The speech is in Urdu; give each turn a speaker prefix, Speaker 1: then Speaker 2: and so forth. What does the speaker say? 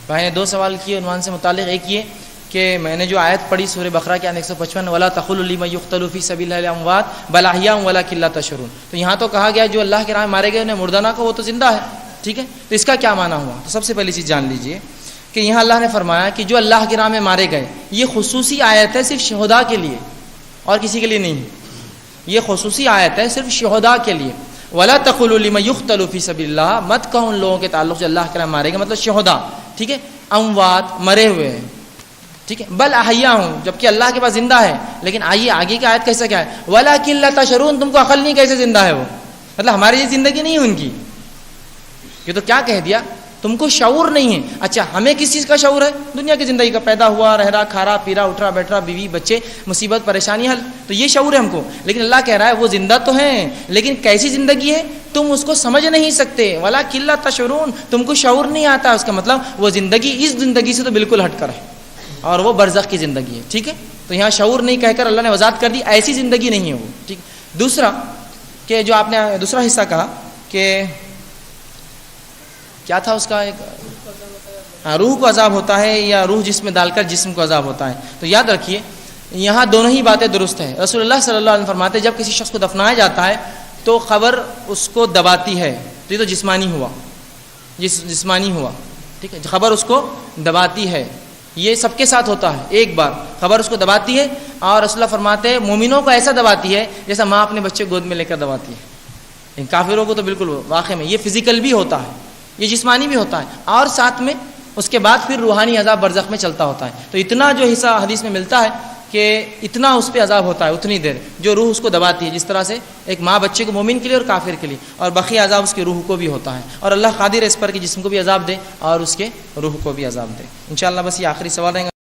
Speaker 1: بھائی نے 2 سوال کیے عنوان سے متعلق. ایک یہ کہ میں نے جو آیت پڑھی سورہ بقرہ کے 155 ولا تقولوا لمن يقتل في سبيل الله اموات بل احياء ولكن لا تشعرون، تو یہاں تو کہا گیا جو اللہ کی راہ میں مارے گئے انہیں مردہ نہ کہو، وہ تو زندہ ہے. ٹھیک ہے، تو اس کا کیا معنی ہوا؟ تو سب سے پہلی چیز جان لیجئے کہ یہاں اللہ نے فرمایا کہ جو اللہ کی راہ میں مارے گئے، یہ خصوصی آیت ہے صرف شہداء کے لیے اور کسی کے لیے نہیں. یہ خصوصی آیت ہے صرف شہداء کے لیے. ولا تقولوا لمن يقتل في سبيل الله، مت کہو ان لوگوں کے تعلق سے اللہ کے راہ میں مارے گئے مطلب شہداء. ٹھیک ہے، اموات مرے ہوئے ہیں. ٹھیک ہے، بل احیاء ہوں، جبکہ اللہ کے پاس زندہ ہے. لیکن آئیے آگے کی آیت کیسا کیا ہے؟ ولکن لا تشعرون، تم کو عقل نہیں کیسے زندہ ہے وہ، مطلب ہماری یہ زندگی نہیں ہے ان کی. یہ تو کیا کہہ دیا، تم کو شعور نہیں ہے. اچھا ہمیں کس چیز کا شعور ہے؟ دنیا کی زندگی کا، پیدا ہوا، رہ رہا، کھا رہا، پی رہا، اٹھ رہا، بیٹھ رہا، بیوی بچے، مصیبت پریشانی حل، تو یہ شعور ہے ہم کو. لیکن اللہ کہہ رہا ہے وہ زندہ تو ہیں لیکن کیسی زندگی ہے تم اس کو سمجھ نہیں سکتے. ولکن لا تشعرون، تم کو شعور نہیں آتا. اس کا مطلب وہ زندگی اس زندگی سے تو بالکل ہٹ کر ہے اور وہ برزخ کی زندگی ہے. ٹھیک ہے، تو یہاں شعور نہیں کہہ کر اللہ نے وضاحت کر دی ایسی زندگی نہیں ہے وہ. ٹھیک. دوسرا کہ جو آپ نے دوسرا حصہ کہا کہ کیا تھا اس کا، ایک روح کو عذاب ہوتا ہے یا روح جسم میں ڈال کر جسم کو عذاب ہوتا ہے. تو یاد رکھیے یہاں دونوں ہی باتیں درست ہیں. رسول اللہ صلی اللہ علیہ وسلم فرماتے ہیں جب کسی شخص کو دفنایا جاتا ہے تو خبر اس کو دباتی ہے، تو یہ تو جسمانی ہوا، جسمانی ہوا. ٹھیک ہے، خبر اس کو دباتی ہے. یہ سب کے ساتھ ہوتا ہے، ایک بار خبر اس کو دباتی ہے. اور رسول اللہ فرماتے ہیں مومنوں کو ایسا دباتی ہے جیسا ماں اپنے بچے گود میں لے کر دباتی ہے. کافروں کو تو بالکل واقع میں یہ فزیکل بھی ہوتا ہے، یہ جسمانی بھی ہوتا ہے، اور ساتھ میں اس کے بعد پھر روحانی عذاب برزخ میں چلتا ہوتا ہے. تو اتنا جو حصہ حدیث میں ملتا ہے کہ اتنا اس پہ عذاب ہوتا ہے اتنی دیر جو روح اس کو دباتی ہے، جس طرح سے ایک ماں بچے کو مومن کے لیے اور کافر کے لیے، اور بقیہ عذاب اس کی روح کو بھی ہوتا ہے. اور اللہ قادر ہے اس پر کہ جسم کو بھی عذاب دے اور اس کے روح کو بھی عذاب دے. انشاءاللہ بس یہ آخری سوال رہیں گا.